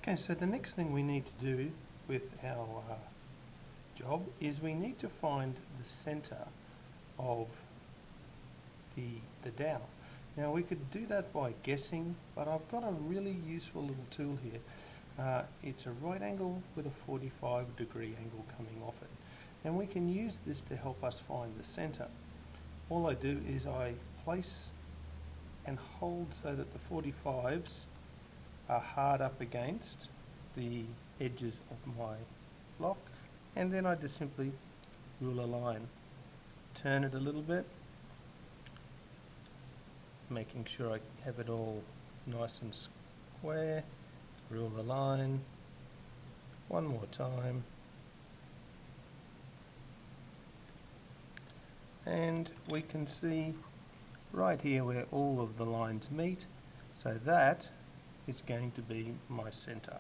Okay, so the next thing we need to do with our job is we need to find the center of the dowel. Now we could do that by guessing, but I've got a really useful little tool here. It's a right angle with a 45-degree angle coming off it, and we can use this to help us find the center. All I do is I place and hold so that the 45s are hard up against the edges of my block, and then I just simply rule a line, turn it a little bit, making sure I have it all nice and square, rule the line one more time, and we can see right here where all of the lines meet, so that is going to be my center.